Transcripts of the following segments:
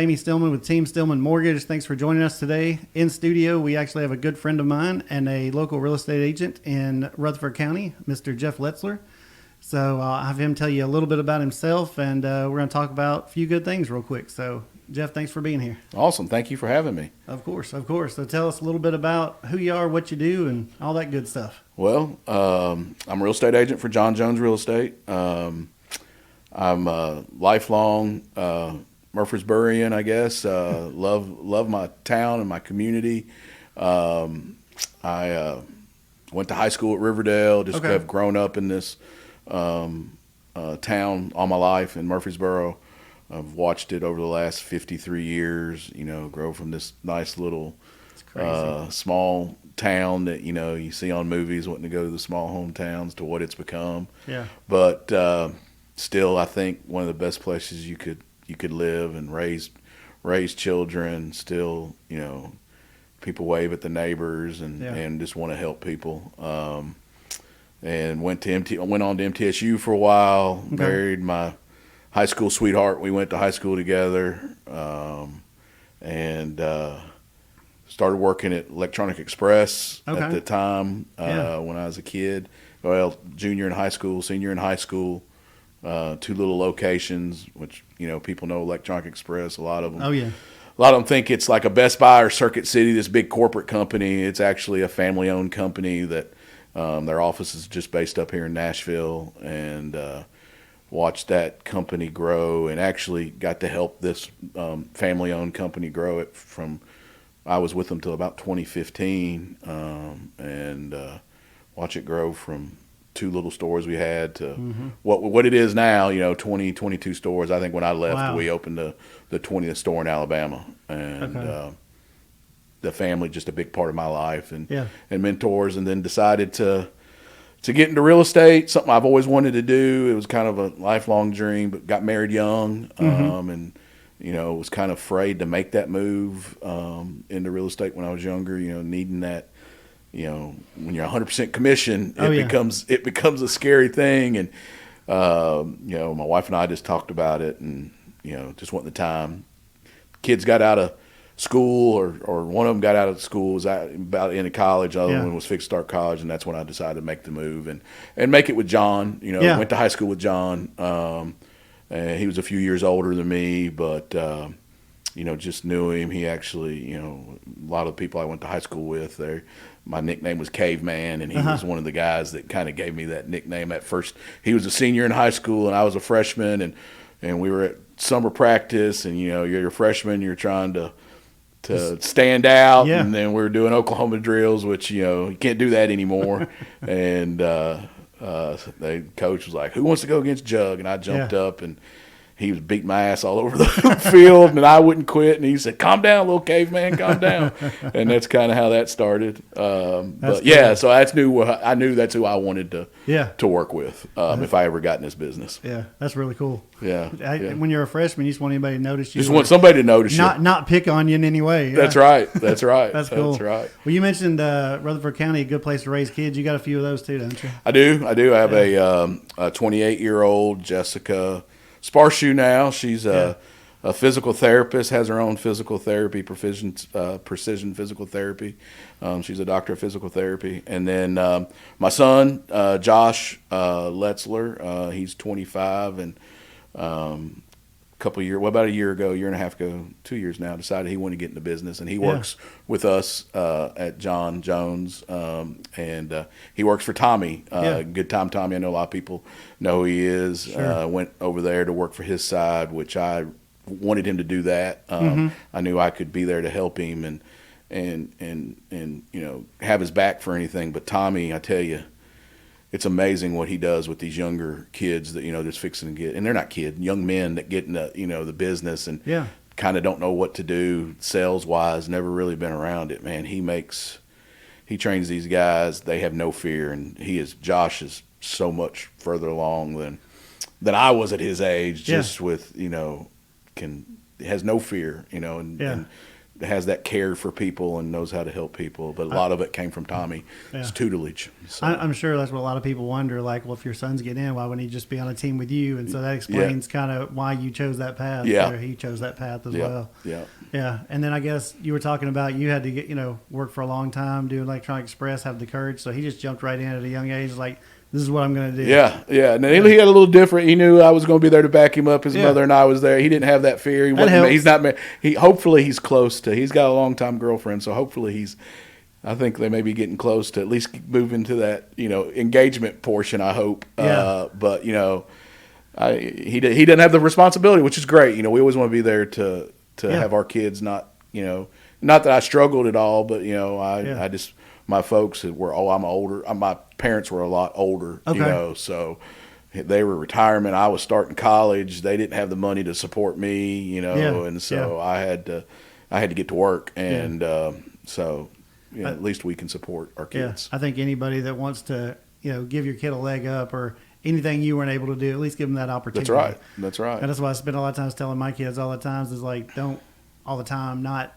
Jamie Steelman with Team Steelman Mortgage. Thanks for joining us today. In studio, we actually have a good friend of mine and a local real estate agent in Rutherford County, Mr. Jeff Letzler. So I'll have him tell you a little bit about himself, and we're going to talk about a few good things real quick. So, Jeff, thanks for being here. Awesome. Thank you for having me. Of course, of course. So tell us a little bit about who you are, what you do, and all that good stuff. Well, I'm a real estate agent for John Jones Real Estate. I'm a lifelong Murfreesboroian, I guess. Love my town and my community. I went to high school at Riverdale. Just have grown up in this town all my life in Murfreesboro. I've watched it over the last 53 years, grow from this nice little small town that, you see on movies wanting to go to the small hometowns to what it's become. Yeah. But still, I think one of the best places you could live and raise children. Still, people wave at the neighbors and just want to help people. And went on to MTSU for a while. Okay. Married my high school sweetheart. We went to high school together, and started working at Electronic Express at the time when I was a kid. Well, junior in high school, senior in high school. 2 little locations, which people know Electronic Express. A lot of them. Oh yeah. A lot of them think it's like a Best Buy or Circuit City, this big corporate company. It's actually a family-owned company that their office is just based up here in Nashville, and watched that company grow, and actually got to help this family-owned company grow it from. I was with them till about 2015, and watch it grow from 2 little stores we had to what it is now, 20, 22 stores. I think when I left, we opened the 20th store in Alabama, and the family just a big part of my life, and mentors, and then decided to get into real estate, something I've always wanted to do. It was kind of a lifelong dream, but got married young, and was kind of afraid to make that move into real estate when I was younger, needing that. When you're 100% commission, it becomes a scary thing. And, my wife and I just talked about it, and, just wanting the time. Kids got out of school, or one of them got out of school, was about into college. The other one was fixed to start college. And that's when I decided to make the move and make it with John. Went to high school with John. And he was a few years older than me, but, just knew him. He actually, a lot of the people I went to high school with there. My nickname was Caveman, and he was one of the guys that kind of gave me that nickname at first. He was a senior in high school, and I was a freshman, and we were at summer practice, and, you're a freshman, you're trying to stand out, and then we were doing Oklahoma drills, which, you can't do that anymore. And the coach was like, "Who wants to go against Jug?" And I jumped up, and he was beating my ass all over the field, and I wouldn't quit. And he said, "Calm down, little caveman, calm down." And that's kind of how that started. So I knew that's who I wanted to work with if I ever got in this business. Yeah, that's really cool. Yeah. When you're a freshman, you just want anybody to notice you. Just want somebody to notice you. Not pick on you in any way. Yeah. That's right. That's right. That's cool. That's right. Well, you mentioned Rutherford County, a good place to raise kids. You got a few of those too, don't you? I do. I have a 28-year-old Jessica Sparshoe now. She's a physical therapist, has her own physical therapy, precision physical therapy. She's a doctor of physical therapy. And then my son, Josh Letzler, he's 25, and about a year and a half ago, 2 years now, decided he wanted to get into business, and he works with us at John Jones, and he works for Tommy. Good Time Tommy. I know a lot of people know who he is. Sure. Went over there to work for his side, which I wanted him to do that. I knew I could be there to help him and have his back for anything. But Tommy, I tell you, it's amazing what he does with these younger kids that, just fixing to get, and they're not kids, young men that get into, the business and kind of don't know what to do sales wise, never really been around it, man. He trains these guys. They have no fear. And Josh is so much further along than I was at his age, just with, has no fear, and has that care for people and knows how to help people. But a lot of it came from Tommy. His tutelage. So. I'm sure that's what a lot of people wonder. Like, well, if your son's getting in, why wouldn't he just be on a team with you? And so that explains kind of why you chose that path. Yeah. Or he chose that path as well. Yeah. Yeah. And then I guess you were talking about you had to get, work for a long time, do Electronic Express, have the courage. So he just jumped right in at a young age, like, this is what I'm going to do. Yeah. And then he had a little different. He knew I was going to be there to back him up. His mother and I was there. He didn't have that fear. He wasn't. He's not. Hopefully he's close to. He's got a long time girlfriend, so hopefully I think they may be getting close to at least move into that engagement portion. I hope. Yeah. But he doesn't have the responsibility, which is great. We always want to be there to have our kids not not that I struggled at all, but I just. My folks were, I'm older. My parents were a lot older, so they were retirement. I was starting college. They didn't have the money to support me, and so I had to get to work. And so at least we can support our kids. Yeah, I think anybody that wants to, give your kid a leg up or anything you weren't able to do, at least give them that opportunity. That's right. And that's why I spend a lot of times telling my kids all the times is like, don't all the time, not,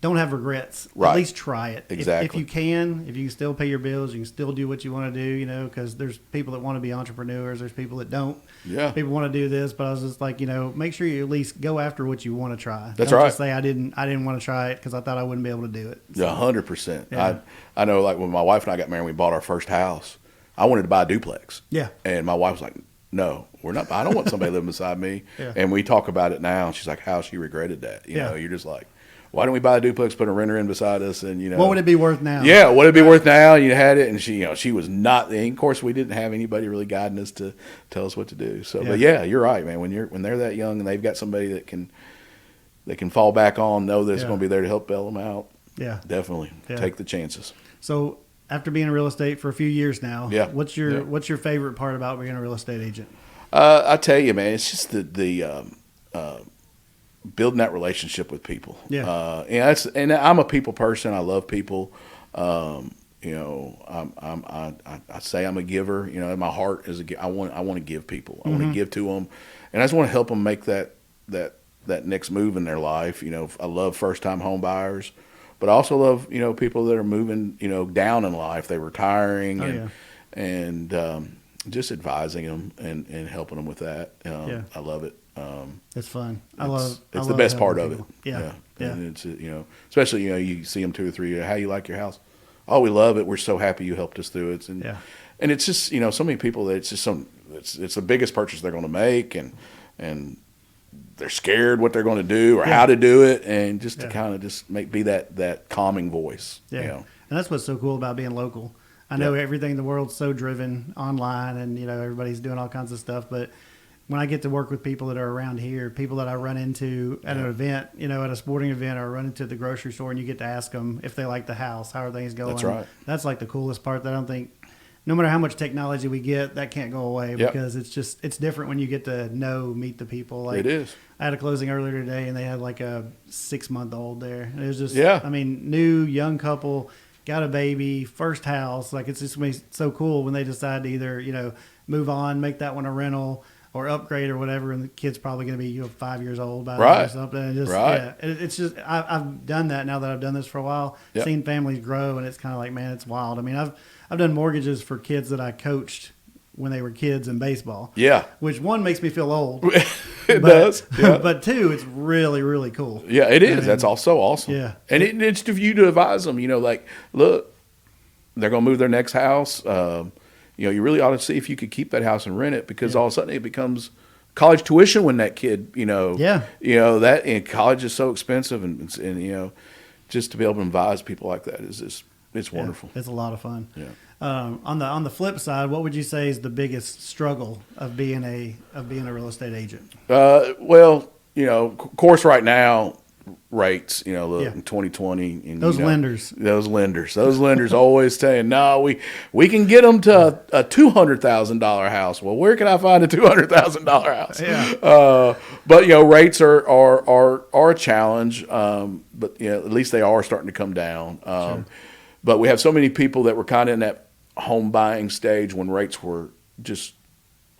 don't have regrets. Right. At least try it. Exactly. If you can still pay your bills, you can still do what you want to do, because there's people that want to be entrepreneurs. There's people that don't. Yeah. People want to do this, but I was just like, make sure you at least go after what you want to try. That's don't right. Just say I didn't want to try it because I thought I wouldn't be able to do it. So, 100%. Yeah. I know, like when my wife and I got married, we bought our first house. I wanted to buy a duplex. Yeah. And my wife was like, no, we're not. I don't want somebody living beside me. Yeah. And we talk about it now. And she's like, how she regretted that. Yeah. You're just like, why don't we buy a duplex, put a renter in beside us, and what would it be worth now? Yeah, what would it be worth now? You had it, and she was not. And of course, we didn't have anybody really guiding us to tell us what to do. So, but you're right, man. When they're that young and they've got somebody that can fall back on, know that it's going to be there to help bail them out. Yeah, definitely take the chances. So, after being in real estate for a few years now, what's your favorite part about being a real estate agent? I tell you, man, it's just the building that relationship with people. Yeah. And I'm a people person. I love people. I say I'm a giver. My heart is I want to give people. I want to give to them, and I just want to help them make that next move in their life. I love first time home buyers, but I also love people that are moving down in life. They're retiring and just advising them and helping them with that. I love it. It's fun. It's the best part of it. Yeah. And it's especially you see them 2 or 3. How you like your house? Oh, we love it. We're so happy you helped us through it. And it's just so many people that it's just it's the biggest purchase they're going to make, and they're scared what they're going to do or how to do it, and just to kind of just be that calming voice. Yeah. And that's what's so cool about being local. I know everything in the world's so driven online, and everybody's doing all kinds of stuff, but when I get to work with people that are around here, people that I run into at an event, at a sporting event, or run into the grocery store, and you get to ask them if they like the house, how are things going? That's right. That's like the coolest part that I don't think, no matter how much technology we get, that can't go away because it's different when you get to meet the people. Like, it is. I had a closing earlier today, and they had like a 6-month-old there. And it was just, new, young couple, got a baby, first house. Like, it's just so cool when they decide to either, move on, make that one a rental, or upgrade or whatever, and the kid's probably going to be 5 years old by then or something. And just, it's just I've done that now that I've done this for a while. Seen families grow, and it's kind of like, man, it's wild. I mean, I've done mortgages for kids that I coached when they were kids in baseball. Yeah, which one makes me feel old. It does, but 2, it's really really cool. Yeah, it is. That's also awesome. Yeah, and it's to you to advise them. Like, look, they're going to move their next house. You really ought to see if you could keep that house and rent it, because all of a sudden it becomes college tuition when that kid, that, and college is so expensive, and just to be able to advise people like that is just, it's wonderful. It's a lot of fun. Yeah. On the flip side, what would you say is the biggest struggle of being a real estate agent? Well, of course, right now, rates, in 2020, and those lenders always saying, no, we can get them to a $200,000 house. Well, where can I find a $200,000 house? Yeah. But rates are a challenge. But at least they are starting to come down. Sure. But we have so many people that were kind of in that home buying stage when rates were just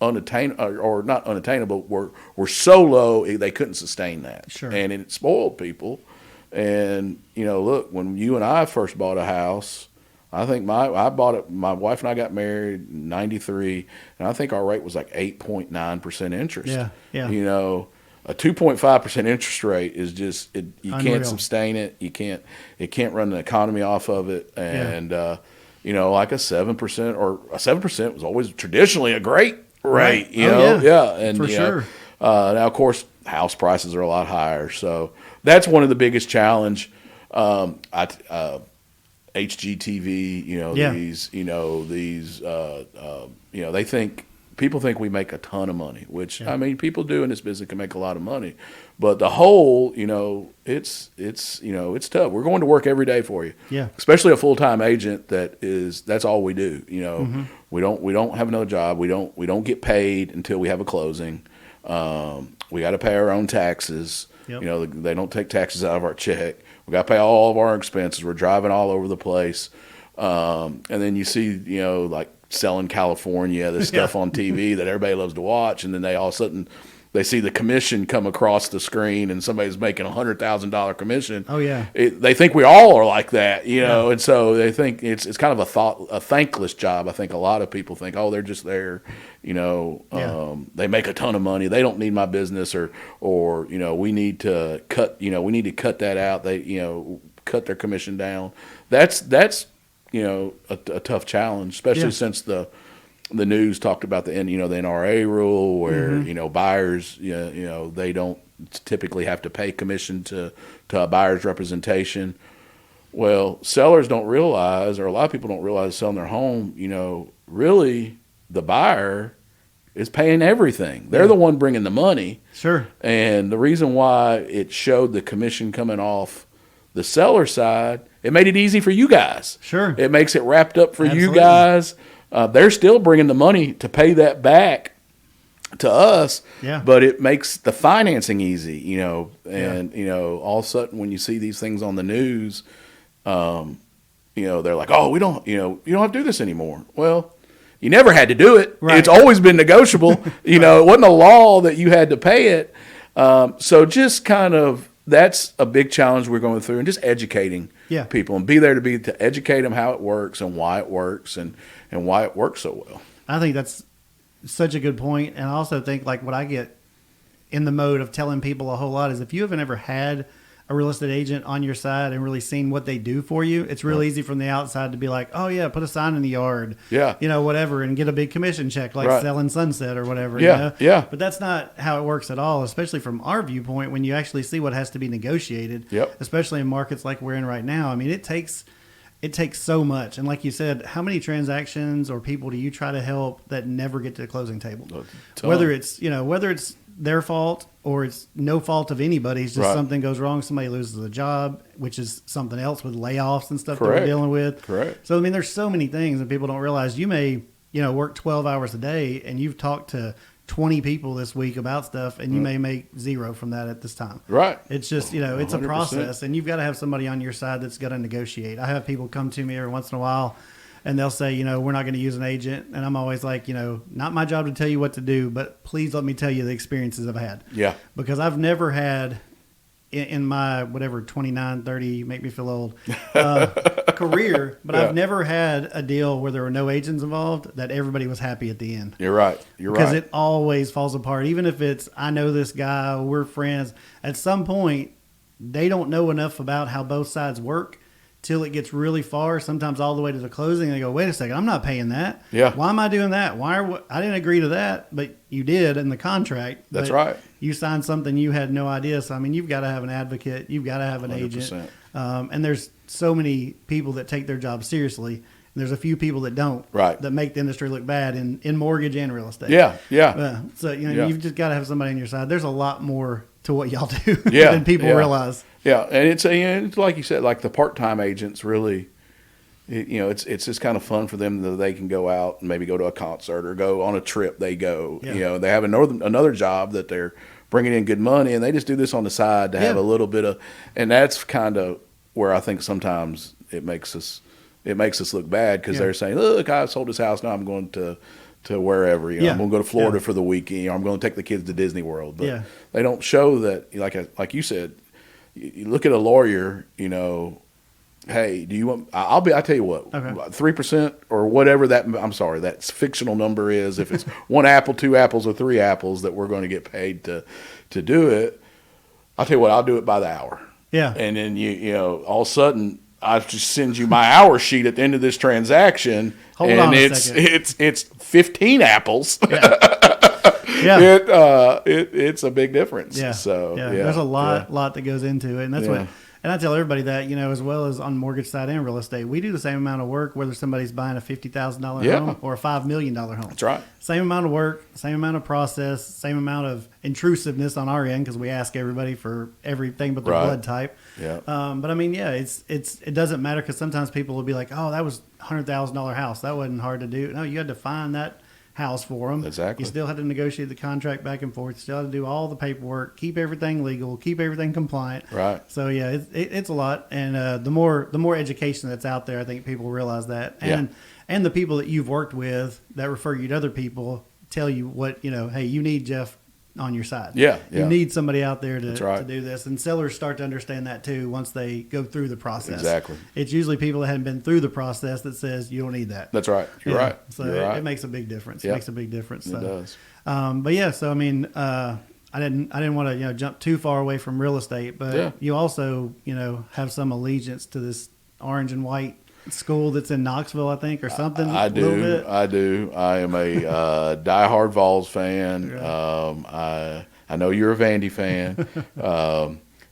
unattainable, or not unattainable, were so low they couldn't sustain that. Sure. And it spoiled people. And look, when you and I first bought a house, I think I bought it. My wife and I got married in '93, and I think our rate was like 8.9% interest. Yeah, yeah. A 2.5% interest rate is just you Unreal. can't sustain it. It can't run the economy off of it. And like a 7% or a 7% was always traditionally a great rate. And for sure. Now of course house prices are a lot higher, so that's one of the biggest challenge. HGTV, people think we make a ton of money, which I mean, people do in this business can make a lot of money, but the whole, it's tough. We're going to work every day for you, especially a full-time agent that's all we do. We don't have another job. We don't get paid until we have a closing. We got to pay our own taxes. They don't take taxes out of our check. We got to pay all of our expenses. We're driving all over the place. And then you see, like Selling California, this stuff on TV that everybody loves to watch. And then they all of a sudden, they see the commission come across the screen and somebody's making $100,000 commission. Oh, yeah. They think we all are like that, and so they think it's kind of a thankless job. I think a lot of people think, oh, they're just there, they make a ton of money. They don't need my business or we need to cut that out. They, cut their commission down. That's a tough challenge, especially since the news talked about the NRA rule where buyers they don't typically have to pay commission to a buyer's representation. Well, sellers don't realize, or a lot of people don't realize, selling their home, really the buyer is paying everything. They're the one bringing the money. Sure. And the reason why it showed the commission coming off the seller side, it made it easy for you guys. Sure. It makes it wrapped up for you guys. They're still bringing the money to pay that back to us, but it makes the financing easy, all of a sudden when you see these things on the news, they're like, oh, you don't have to do this anymore. Well, you never had to do it. Right. It's always been negotiable. It wasn't a law that you had to pay it. So just kind of, that's a big challenge we're going through, and just educating people and be there to educate them how it works and why it works and why it works so well. I think that's such a good point. And I also think like what I get in the mode of telling people a whole lot is if you haven't ever had a real estate agent on your side and really seen what they do for you, it's real easy from the outside to be like, oh yeah, put a sign in the yard, whatever, and get a big commission check like selling Sunset or whatever. But that's not how it works at all, especially from our viewpoint when you actually see what has to be negotiated, especially in markets like we're in right now. I mean, it takes so much. And like you said, how many transactions or people do you try to help that never get to the closing table? Whether it's their fault or it's no fault of anybody's, just something goes wrong, somebody loses a job, which is something else with layoffs and stuff that we're dealing with. Correct. So I mean, there's so many things and people don't realize. You may work 12 hours a day and you've talked to 20 people this week about stuff and you may make zero from that at this time. Right. It's just, it's 100%. A process, and you've got to have somebody on your side that's going to negotiate. I have people come to me every once in a while and they'll say, we're not going to use an agent. And I'm always like, not my job to tell you what to do, but please let me tell you the experiences I've had. Yeah. Because I've never had in my, 29, 30, make me feel old, career, but I've never had a deal where there were no agents involved that everybody was happy at the end. You're right. Because it always falls apart. Even if it's, I know this guy, we're friends, at some point, they don't know enough about how both sides work till it gets really far, sometimes all the way to the closing. And they go, wait a second, I'm not paying that. Yeah. Why am I doing that? I didn't agree to that, but you did in the contract. That's right. You signed something you had no idea. So, I mean, you've got to have an advocate. You've got to have an 100%. agent. And there's so many people that take their job seriously. And there's a few people that don't. Right. That make the industry look bad in mortgage and real estate. Yeah, yeah. So, you've just got to have somebody on your side. There's a lot more to what y'all do than people realize. Yeah, and it's like you said, like the part-time agents really, it's just kind of fun for them that they can go out and maybe go to a concert or go on a trip. They go, they have another job that they're bringing in good money, and they just do this on the side to have a little bit of, and that's kind of where I think sometimes it makes us look bad because they're saying, look, I sold this house, now I'm going to to wherever. I'm going to go to Florida for the weekend. I'm going to take the kids to Disney World. But they don't show that, like you said, you look at a lawyer, hey, do you want? I'll tell you what, 3% or whatever that fictional number is. If it's 1 apple, 2 apples, or 3 apples that we're going to get paid to do it, I'll tell you what, I'll do it by the hour. Yeah. And then all of a sudden, I just send you my hour sheet at the end of this transaction, it's 15 apples. It's a big difference. Yeah. So there's a lot that goes into it, and that's what. And I tell everybody that, as well as on mortgage side and real estate, we do the same amount of work whether somebody's buying a $50,000 home or a $5 million home. That's right. Same amount of work, same amount of process, same amount of intrusiveness on our end because we ask everybody for everything but their blood type. Yeah. But I mean, it doesn't matter because sometimes people will be like, oh, that was a $100,000 house. That wasn't hard to do. No, you had to find that house for them. Exactly. You still had to negotiate the contract back and forth. You still had to do all the paperwork, keep everything legal, keep everything compliant. Right. So it's a lot, and the more education that's out there, I think people realize that, and the people that you've worked with that refer you to other people tell you what hey, you need Jeff on your side. You need somebody out there to do this, and sellers start to understand that too once they go through the process. Exactly. It's usually people that hadn't been through the process that says you don't need that. That's right. You're right. So it makes a big difference. Yep. It makes a big difference. It does. But so I mean, I didn't want to jump too far away from real estate, but you also have some allegiance to this orange and white school that's in Knoxville, I think, or something. I do. I am a diehard Vols fan. I know you're a Vandy fan.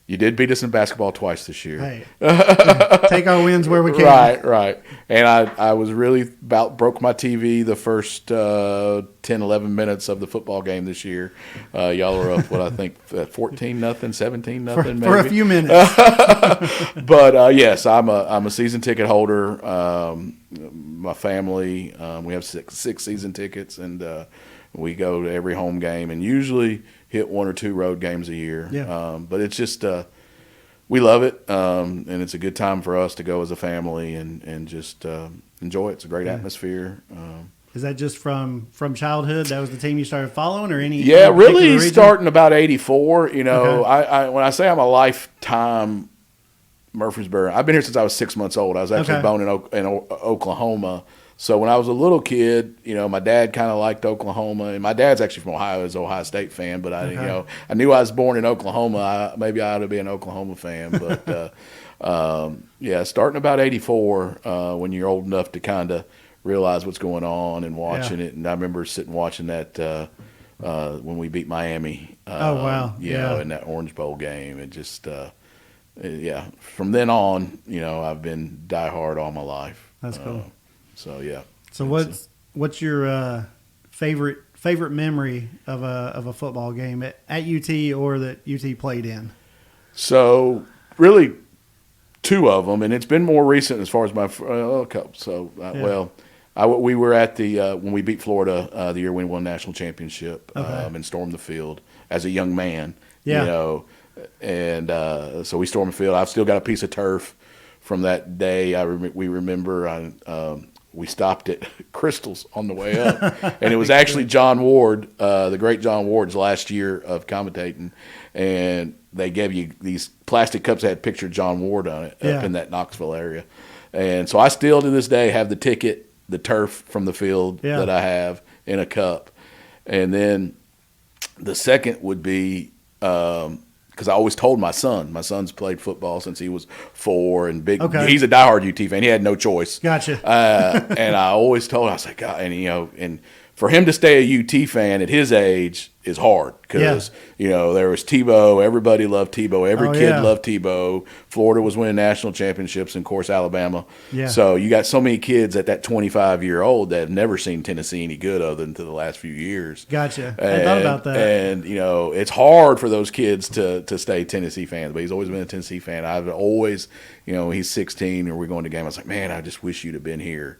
You did beat us in basketball twice this year. Hey, take our wins where we can. Right. And I was really about broke my TV the first 10, 11 minutes of the football game this year. Y'all were up, I think, 14-0, 17-0, maybe. For a few minutes. But, yes, I'm a season ticket holder. My family, we have six season tickets, and we go to every home game and usually hit 1 or 2 road games a year. But it's just we love it, and it's a good time for us to go as a family and just enjoy it. It's a great atmosphere. Is that just from childhood? That was the team you started following, or any? Yeah, really starting about '84. I when I say I'm a lifetime Murfreesboro, I've been here since I was 6 months old. I was actually born in Oklahoma. So when I was a little kid, my dad kind of liked Oklahoma, and my dad's actually from Ohio. He's an Ohio State fan, but I knew I was born in Oklahoma. Maybe I ought to be an Oklahoma fan, but starting about '84, when you're old enough to kind of realize what's going on and watching it. And I remember sitting watching that when we beat Miami. In that Orange Bowl game. It just from then on, I've been diehard all my life. That's cool. So what's your favorite memory of a football game at UT or that UT played in? So really 2 of them, and it's been more recent as far as my couple. So we were at the when we beat Florida the year we won national championship and stormed the field as a young man. And so we stormed the field. I've still got a piece of turf from that day. We remember we stopped at Crystal's on the way up, and it was actually John Ward, the great John Ward's last year of commentating, and they gave you these plastic cups that had picture John Ward on it up in that Knoxville area. And so I still to this day have the turf from the field that I have in a cup. And then the second would be because I always told my son's played football since he was 4 and big. He's a diehard UT fan. He had no choice. Gotcha. And I always told him, I was like, God, and for him to stay a UT fan at his age is hard because, there was Tebow. Everybody loved Tebow. Every kid loved Tebow. Florida was winning national championships, and, of course, Alabama. Yeah. So you got so many kids at that 25-year-old that have never seen Tennessee any good other than to the last few years. Gotcha. I thought about that. And, it's hard for those kids to stay Tennessee fans, but he's always been a Tennessee fan. I've always, he's 16 and we're going to game. I was like, man, I just wish you'd have been here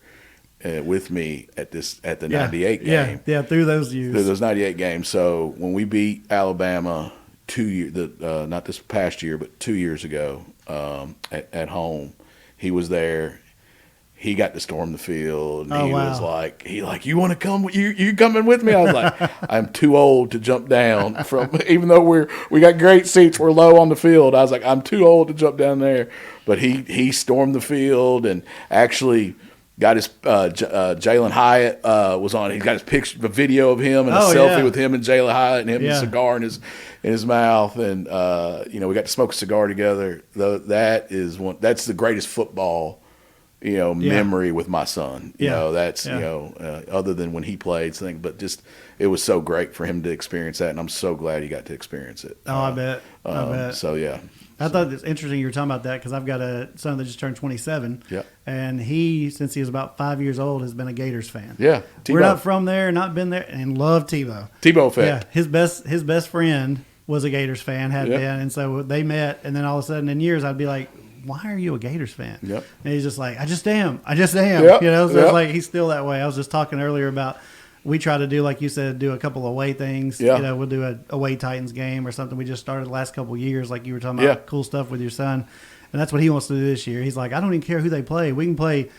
with me at the 98 game. Yeah, through those years. Through those 98 games. So when we beat Alabama 2 years, not this past year, but 2 years ago at home, he was there. he got to storm the field, and Oh, he wow. was like, you want to come? You coming with me? I was like, I'm too old to jump down from. Even though we got great seats, we're low on the field. I was like, I'm too old to jump down there. But he stormed the field and actually got his Jalen Hyatt was on. He got his picture, the video of him, and a selfie with him and Jalen Hyatt, and him with a cigar in his mouth, and we got to smoke a cigar together. That's the greatest football memory with my son. That's other than when he played something, but just it was so great for him to experience that, and I'm so glad he got to experience it. I bet. So yeah. I thought it's interesting you were talking about that because I've got a son that just turned 27. Yeah. And he, since he was about 5 years old, has been a Gators fan. Yeah. Tebow. We're not from there, not been there, and love Tebow. Tebow fan. Yeah. His best friend was a Gators fan, had been, and so they met, and then all of a sudden in years I'd be like, why are you a Gators fan? Yep. And he's just like, I just am. Yep. So it's like he's still that way. I was just talking earlier about we try to do, like you said, do a couple away things. Yeah. We'll do a away Titans game or something. We just started the last couple of years, like you were talking about, cool stuff with your son. And that's what he wants to do this year. He's like, I don't even care who they play. We can play,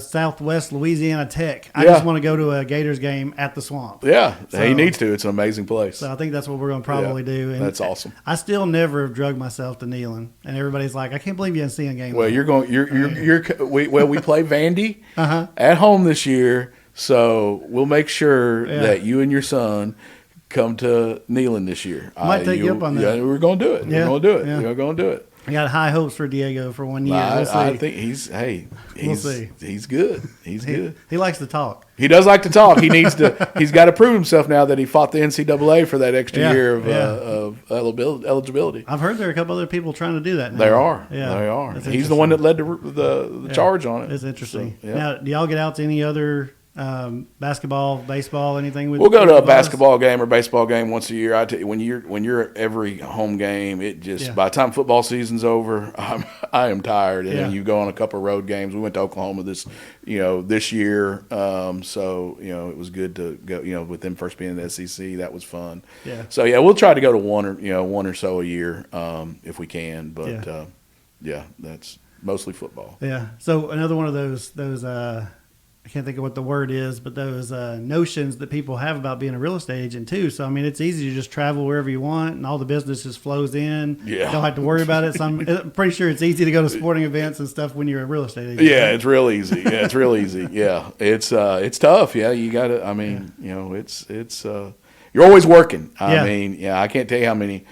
Southwest Louisiana Tech. I just want to go to a Gators game at the Swamp. Yeah, so, he needs to. It's an amazing place. So I think that's what we're going to probably do. And that's awesome. I still never have drugged myself to kneeling, and everybody's like, I can't believe you haven't seen a game. Well, we play Vandy at home this year, so we'll make sure that you and your son come to kneeling this year. I might take you up on that. Yeah, we're going to do it. Yeah. We're going to do it. Yeah. We're going to do it. I got high hopes for Diego for 1 year. I think he's we'll see. He's good. He's good. He likes to talk. He does like to talk. He needs to. He's got to prove himself now that he fought the NCAA for that extra year of eligibility. I've heard there are a couple other people trying to do that now. There are. Yeah. There are. He's the one that led the charge on it. It's interesting. So, Now, do y'all get out to any other basketball, baseball, anything? We'll go to a basketball game or baseball game once a year. I tell you, when you're at every home game, it just by the time football season's over, I am tired. And then you go on a couple of road games. We went to Oklahoma this year, so it was good to go. With them first being in the SEC, that was fun. Yeah. So we'll try to go to one or so a year if we can. But that's mostly football. Yeah. So another one of those I can't think of what the word is, but those notions that people have about being a real estate agent too. So, I mean, it's easy to just travel wherever you want and all the business just flows in. Yeah. Don't have to worry about it. So I'm pretty sure it's easy to go to sporting events and stuff when you're a real estate agent. Yeah, it's real easy. Yeah, it's real easy. Yeah, it's tough. Yeah, you got to, it's you're always working. I mean, I can't tell you how many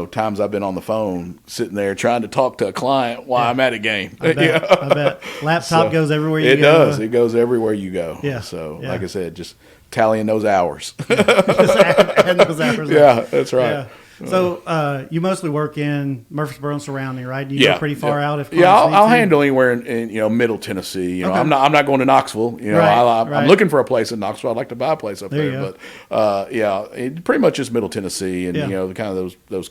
times I've been on the phone sitting there trying to talk to a client while I'm at a game. I bet. Laptop goes everywhere you go. It does. It goes everywhere you go. Yeah. So, like I said, just tallying those hours. Add those hours. Yeah, that's right. Yeah. So you mostly work in Murfreesboro and surrounding, right? Do you go pretty far out? I'll handle anywhere in Middle Tennessee. I'm not going to Knoxville. I'm looking for a place in Knoxville. I'd like to buy a place up there. But it pretty much is Middle Tennessee, and kind of those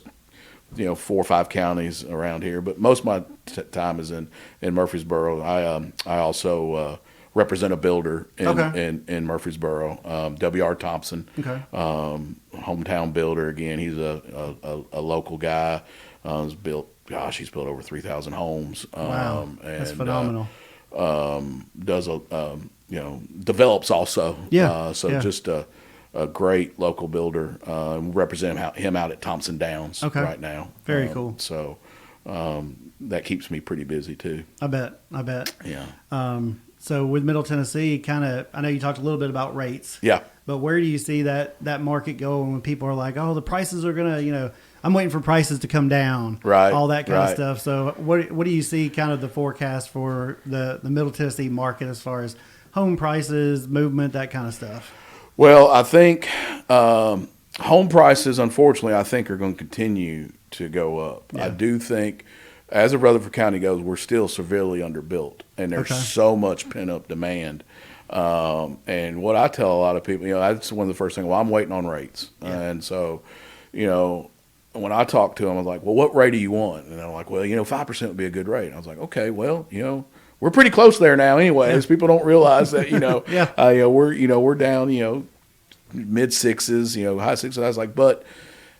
4 or 5 counties around here. But most of my time is in Murfreesboro. I also represent a builder in Murfreesboro, W.R. Thompson, hometown builder. Again, he's a local guy. He's built over 3,000 homes. Wow, that's phenomenal. Develops also. Just a great local builder. We represent him out at Thompson Downs right now. Very cool. So that keeps me pretty busy too. I bet. Yeah. So with Middle Tennessee, I know you talked a little bit about rates. Yeah. But where do you see that market going when people are like, oh, the prices are going to, I'm waiting for prices to come down. Right. All that kind of stuff. So what do you see kind of the forecast for the Middle Tennessee market as far as home prices, movement, that kind of stuff? Well, I think home prices, unfortunately, are going to continue to go up. Yeah. I do think, as a Rutherford County goes, we're still severely underbuilt, and there's so much pent-up demand. And what I tell a lot of people, that's one of the first things, I'm waiting on rates. Yeah. And so, when I talk to them, I'm like, well, what rate do you want? And they're like, well, 5% would be a good rate. And I was like, okay, well, we're pretty close there now anyways. People don't realize that, we're down, mid sixes, high sixes. I was like, but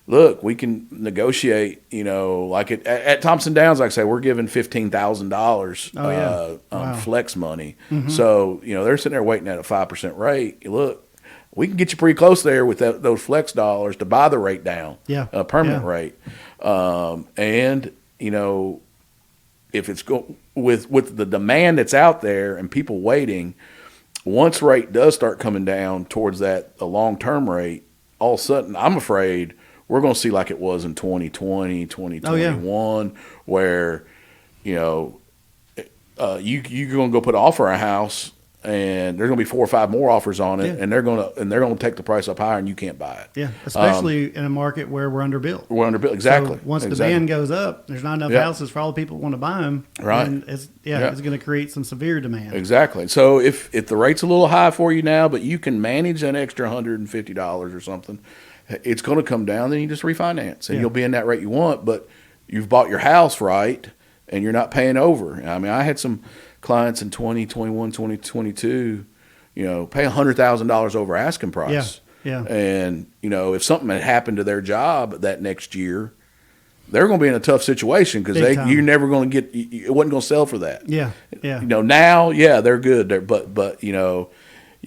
look, we can negotiate, like at Thompson Downs, like I say, we're giving $15,000 Wow. flex money. Mm-hmm. So, they're sitting there waiting at a 5% rate. Look, we can get you pretty close there with those flex dollars to buy the rate down, a permanent rate. And, if it's with the demand that's out there and people waiting, once rate does start coming down towards a long-term rate, all of a sudden, I'm afraid we're going to see like it was in 2020, 2021, where, you're going to go put an offer on a house, and there's going to be 4 or 5 more offers on it, and they're going to take the price up higher, and you can't buy it. Yeah, especially in a market where we're underbuilt. We're underbuilt, exactly. So once demand goes up, there's not enough houses for all the people who want to buy them. Right. And it's going to create some severe demand. Exactly. So if the rate's a little high for you now, but you can manage an extra $150 or something, it's going to come down. Then you just refinance, and you'll be in that rate you want. But you've bought your house right, and you're not paying over. I mean, I had some clients in 2021, 2022, pay $100,000 over asking price. Yeah. And, if something had happened to their job that next year, they're going to be in a tough situation because you're never going to get, it wasn't going to sell for that. Yeah. Now, they're good. But you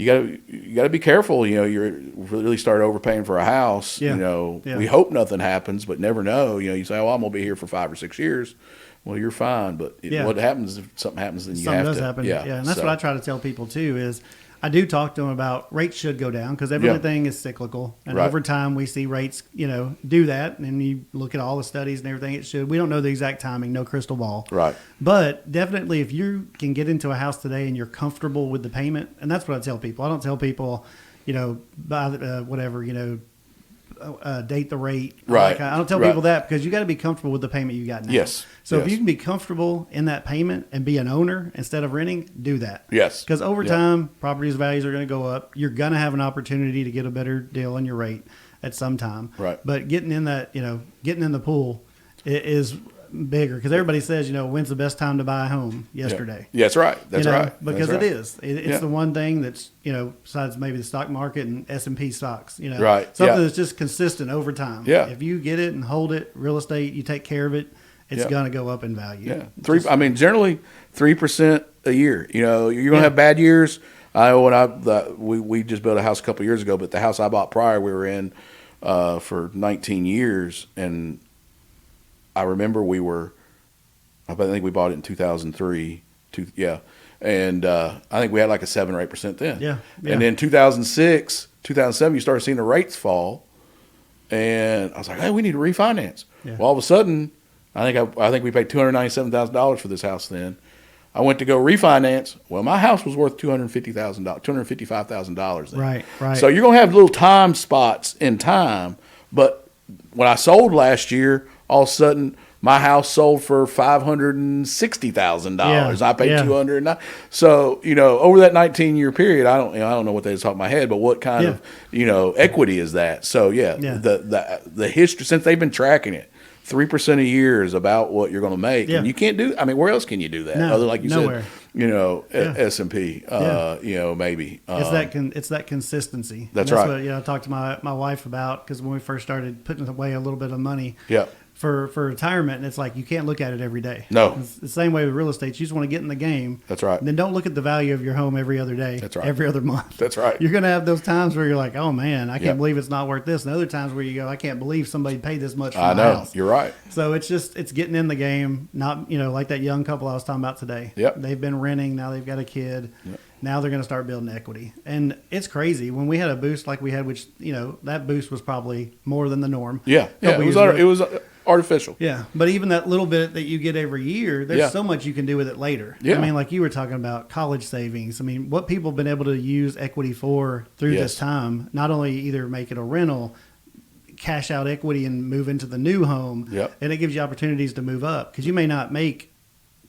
got to be careful. You're really start overpaying for a house. We hope nothing happens, but never know. You say, "Oh, I'm gonna be here for 5 or 6 years." Well, you're fine, but what happens if something happens? Then something does happen. Yeah, and that's what I try to tell people too. Is I do talk to them about rates should go down because everything is cyclical, and over time we see rates, do that. And you look at all the studies and everything, it should. We don't know the exact timing, no crystal ball. Right. But definitely, if you can get into a house today and you're comfortable with the payment, and that's what I tell people. I don't tell people, buy whatever, date the rate. Right. I don't tell people that because you got to be comfortable with the payment you got now. Yes. So if you can be comfortable in that payment and be an owner instead of renting, do that. Yes. Because over time, properties values are going to go up. You're going to have an opportunity to get a better deal on your rate at some time. Right. But getting in that, getting in the pool is bigger because everybody says, when's the best time to buy a home? Yesterday. Yeah, that's right. That's right. Because that's right. it is. It's the one thing that's, besides maybe the stock market and S&P stocks, right. Something that's just consistent over time. Yeah. If you get it and hold it, real estate, you take care of it, it's going to go up in value. Yeah. Generally 3% a year. You're going to have bad years. We just built a house a couple of years ago, but the house I bought prior, we were in for 19 years, and I remember I think we bought it in 2003. And I think we had like a 7 or 8% then. Yeah. And then 2006, 2007, you started seeing the rates fall, and I was like, hey, we need to refinance. Yeah. Well, all of a sudden, I think we paid $297,000 for this house then. I went to go refinance. Well, my house was worth $255,000 then. Right. So you're going to have little time spots in time. But when I sold last year, all of a sudden my house sold for $560,000. I paid $200. So over that 19-year period, I don't know what they just talk in my head, but what kind of equity is that? So the history since they've been tracking it. 3% a year is about what you're going to make, and you can't do. I mean, where else can you do that? No, other like you nowhere. said, S&P, maybe. It's that consistency. That's what right. I talked to my wife about because when we first started putting away a little bit of money. Yeah. For retirement, and it's like you can't look at it every day. No. It's the same way with real estate. You just want to get in the game. That's right. And then don't look at the value of your home every other day. That's right. Every other month. That's right. You're going to have those times where you're like, oh, man, I can't believe it's not worth this. And other times where you go, I can't believe somebody paid this much for my house. You're right. So it's getting in the game, not, like that young couple I was talking about today. Yep. They've been renting. Now they've got a kid. Yep. Now they're going to start building equity. And it's crazy. When we had a boost like we had, which, that boost was probably more than the norm. Yeah. It was artificial. Yeah. But even that little bit that you get every year, there's so much you can do with it later. Yeah. I mean, like you were talking about college savings. I mean, what people have been able to use equity for through this time, not only either make it a rental, cash out equity and move into the new home. Yep. And it gives you opportunities to move up because you may not make,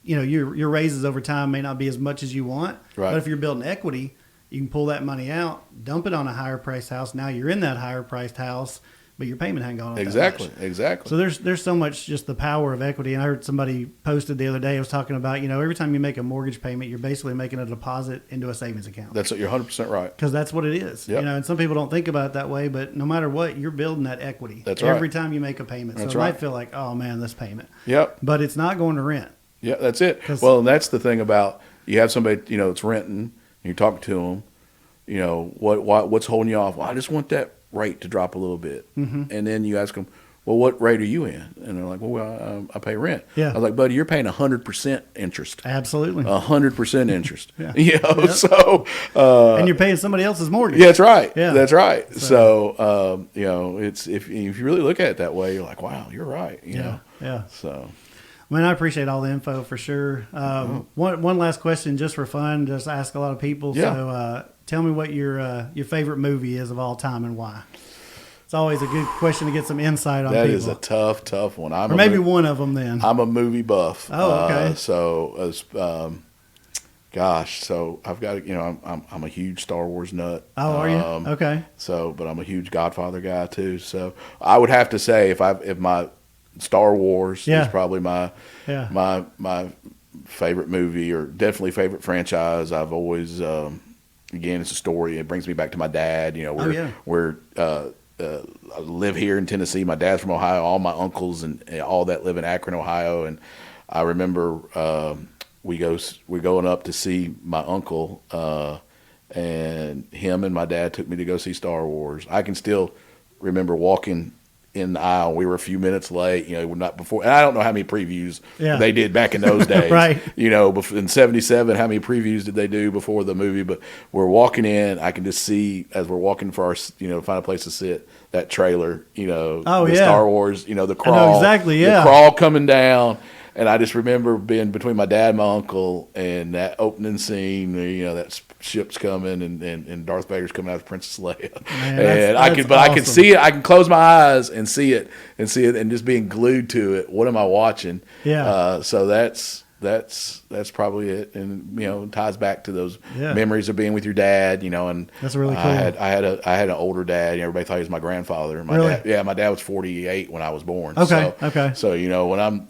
your raises over time may not be as much as you want. Right. But if you're building equity, you can pull that money out, dump it on a higher priced house. Now you're in that higher priced house. but your payment hadn't gone up Exactly. that much. Exactly. So there's so much just the power of equity. And I heard somebody posted the other day, I was talking about, every time you make a mortgage payment, you're basically making a deposit into a savings account. That's what you're 100% right. Because that's what it is. Yep. And some people don't think about it that way, but no matter what, you're building that equity. That's right. Every time you make a payment. So That's it right. might feel like, oh man, this payment. Yep. But it's not going to rent. Yeah, that's it. Well, and that's the thing about, you have somebody, that's renting, and you're talking to them, what's holding you off? Well, I just want that rate to drop a little bit. Mm-hmm. And then you ask them, well, what rate are you in? And they're like, well, I pay rent. Yeah. I was like, buddy, you're paying 100% interest. Absolutely. 100% interest. Yeah. Yep. So. And you're paying somebody else's mortgage. Yeah, that's right. Yeah. That's right. So, it's if you really look at it that way, you're like, wow, you're right. You know. Yeah. So. Man, I appreciate all the info for sure. One last question, just for fun, just ask a lot of people. Yeah. So, tell me what your favorite movie is of all time and why. It's always a good question to get some insight on That people. is a tough one. Or maybe one of them then. I'm a movie buff. Oh, okay. So I've got, I'm a huge Star Wars nut. Oh, are you? Okay. So, but I'm a huge Godfather guy too. So I would have to say if my Star Wars is probably my favorite movie, or definitely favorite franchise. I've always, again, it's a story. It brings me back to my dad. I live here in Tennessee. My dad's from Ohio. All my uncles and all that live in Akron, Ohio. And I remember we're going up to see my uncle, and him and my dad took me to go see Star Wars. I can still remember walking in the aisle. We were a few minutes late, we're not before, and I don't know how many previews they did back in those days. Right. In 77, how many previews did they do before the movie? But we're walking in, I can just see as we're walking for our, find a place to sit, that trailer, Star Wars, the crawl. I know exactly, yeah. The crawl coming down. And I just remember being between my dad and my uncle, and that opening scene, that ship's coming, and Darth Vader's coming out with Princess Leia. Man, I can see it. I can close my eyes and see it, and just being glued to it. What am I watching? Yeah. So that's probably it, and it ties back to those memories of being with your dad. And that's really cool. I had an older dad. Everybody thought he was my grandfather. My dad was 48 when I was born. Okay. So when I'm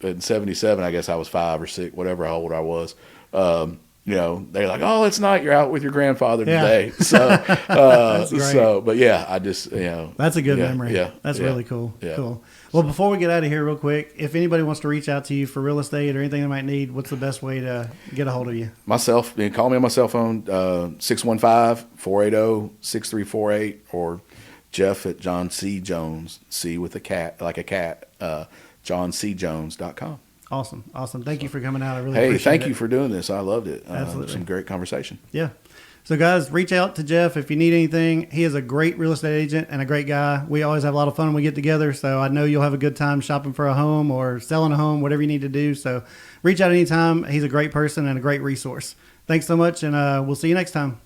in 77, I guess I was 5 or 6, whatever how old I was. They're like, oh, it's not. You're out with your grandfather today. So, that's great. But I just that's a good memory. Yeah, that's really cool. Yeah. Cool. Well, before we get out of here, real quick, if anybody wants to reach out to you for real estate or anything they might need, what's the best way to get a hold of you? Myself, you can call me on my cell phone, 615-480-6348, or Jeff at John C. Jones, C with a cat, like a cat, johncjones.com. Awesome. Thank you for coming out. I really appreciate it. Hey, thank you for doing this. I loved it. Absolutely. Some great conversation. Yeah. So, guys, reach out to Jeff if you need anything. He is a great real estate agent and a great guy. We always have a lot of fun when we get together, so I know you'll have a good time shopping for a home or selling a home, whatever you need to do. So reach out anytime. He's a great person and a great resource. Thanks so much, and we'll see you next time.